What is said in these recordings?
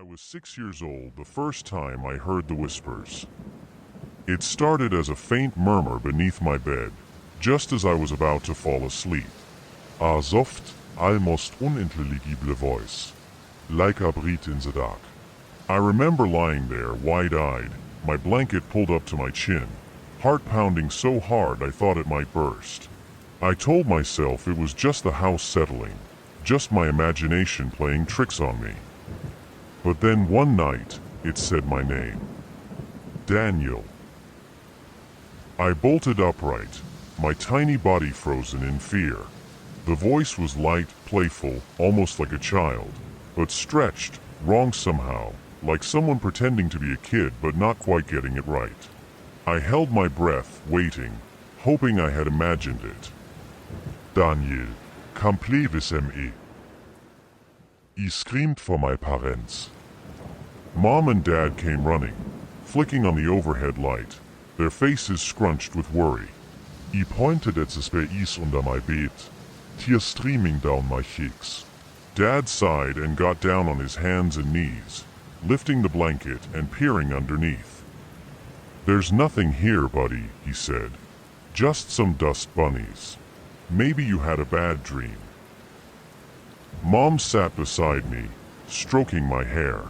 I was 6 years old the first time I heard the whispers. It started as a faint murmur beneath my bed, just as I was about to fall asleep. A soft, almost unintelligible voice, like a breath in the dark. I remember lying there, wide-eyed, my blanket pulled up to my chin, heart pounding so hard I thought it might burst. I told myself it was just the house settling, just my imagination playing tricks on me. But then one night, it said my name. Daniel. I bolted upright, my tiny body frozen in fear. The voice was light, playful, almost like a child, but stretched, wrong somehow, like someone pretending to be a kid but not quite getting it right. I held my breath, waiting, hoping I had imagined it. Daniel, complaisez-me. I screamed for my parents. Mom and Dad came running, flicking on the overhead light, their faces scrunched with worry. I pointed at the space under my bed, tears streaming down my cheeks. Dad sighed and got down on his hands and knees, lifting the blanket and peering underneath. "There's nothing here, buddy," he said. "Just some dust bunnies. Maybe you had a bad dream." Mom sat beside me, stroking my hair.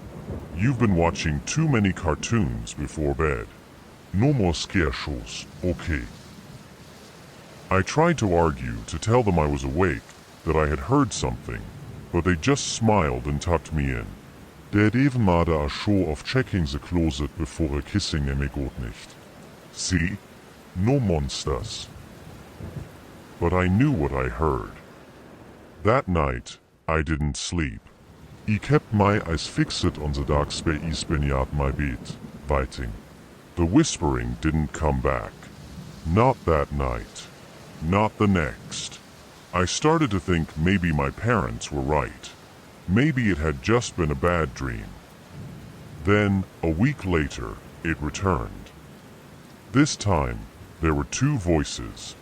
"You've been watching too many cartoons before bed. No more scare shows, okay?" I tried to argue, to tell them I was awake, that I had heard something, but they just smiled and tucked me in. "Dad even made a show of checking the closet before kissing me geht nicht. See? No monsters." But I knew what I heard. That night, I didn't sleep. I kept my eyes fixed on the dark space beneath my bed, waiting. The whispering didn't come back. Not that night. Not the next. I started to think maybe my parents were right. Maybe it had just been a bad dream. Then, a week later, it returned. This time, there were two voices.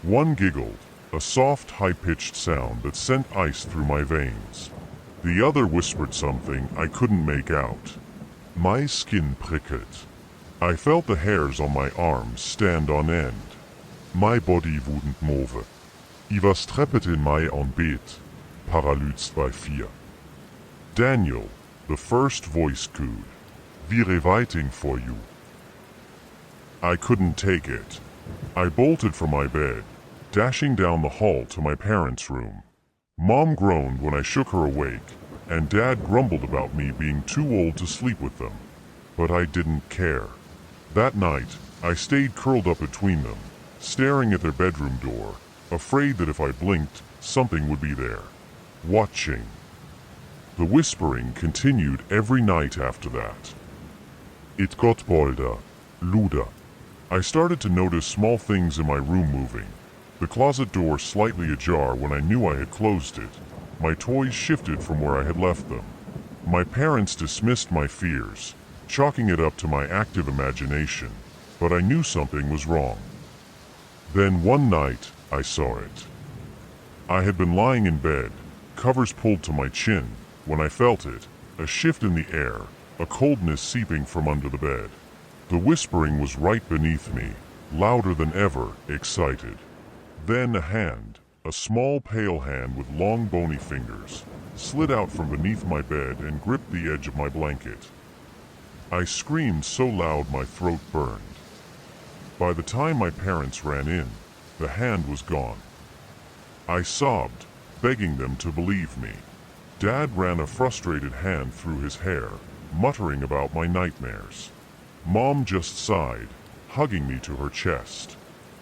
One giggled, a soft, high-pitched sound that sent ice through my veins. The other whispered something I couldn't make out. My skin prickled. I felt the hairs on my arms stand on end. My body wouldn't move. I was trapped in my own bed, paralyzed by fear. "Daniel," the first voice cooed. "We're waiting for you." I couldn't take it. I bolted from my bed, dashing down the hall to my parents' room. Mom groaned when I shook her awake, and Dad grumbled about me being too old to sleep with them. But I didn't care. That night, I stayed curled up between them, staring at their bedroom door, afraid that if I blinked, something would be there, watching. The whispering continued every night after that. It got bolder, louder. I started to notice small things in my room moving. The closet door slightly ajar when I knew I had closed it. My toys shifted from where I had left them. My parents dismissed my fears, chalking it up to my active imagination, but I knew something was wrong. Then one night, I saw it. I had been lying in bed, covers pulled to my chin, when I felt it, a shift in the air, a coldness seeping from under the bed. The whispering was right beneath me, louder than ever, excited. Then a hand, a small pale hand with long bony fingers, slid out from beneath my bed and gripped the edge of my blanket. I screamed so loud my throat burned. By the time my parents ran in, the hand was gone. I sobbed, begging them to believe me. Dad ran a frustrated hand through his hair, muttering about my nightmares. Mom just sighed, hugging me to her chest.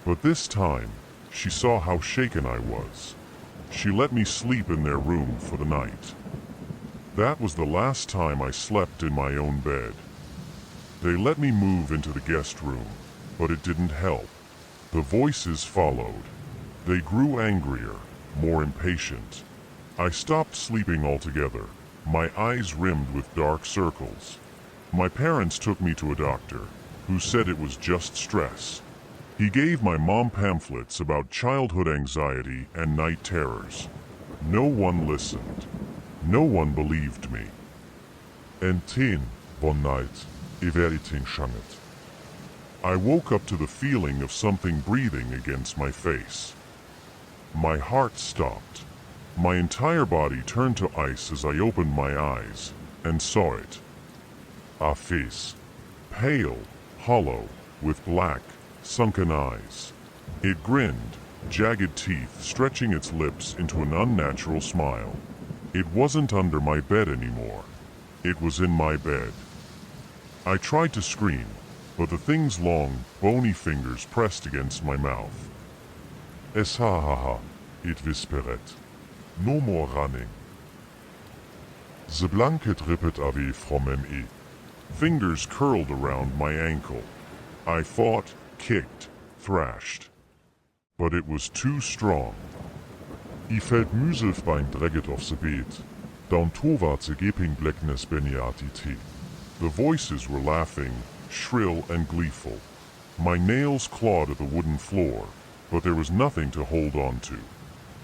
But this time, she saw how shaken I was. She let me sleep in their room for the night. That was the last time I slept in my own bed. They let me move into the guest room, but it didn't help. The voices followed. They grew angrier, more impatient. I stopped sleeping altogether, my eyes rimmed with dark circles. My parents took me to a doctor, who said it was just stress. He gave my mom pamphlets about childhood anxiety and night terrors. No one listened. No one believed me. and 10 one night, everything shanget. I woke up to the feeling of something breathing against my face. My heart stopped. My entire body turned to ice as I opened my eyes and saw it. A face, pale, hollow, with black, sunken eyes. It grinned, jagged teeth stretching its lips into an unnatural smile. It wasn't under my bed anymore. It was in my bed. I tried to scream, but the thing's long, bony fingers pressed against my mouth. Es ha ha ha, it whispered. No more running. The blanket ripped away from me. Fingers curled around my ankle. I fought, kicked, thrashed. But it was too strong. I felt myself beim draget of the bed. Down towards the gaping blackness beneath it. The voices were laughing, shrill and gleeful. My nails clawed at the wooden floor, but there was nothing to hold on to.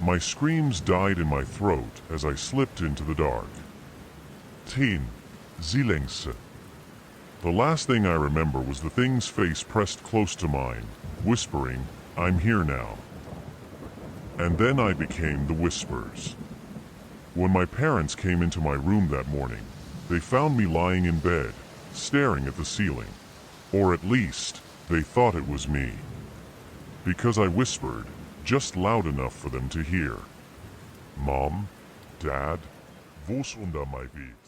My screams died in my throat as I slipped into the dark. 10. The längste. The last thing I remember was the thing's face pressed close to mine, whispering, "I'm here now." And then I became the Whispers. When my parents came into my room that morning, they found me lying in bed, staring at the ceiling. Or at least, they thought it was me. Because I whispered, just loud enough for them to hear. "Mom, Dad, wo's under my bed?"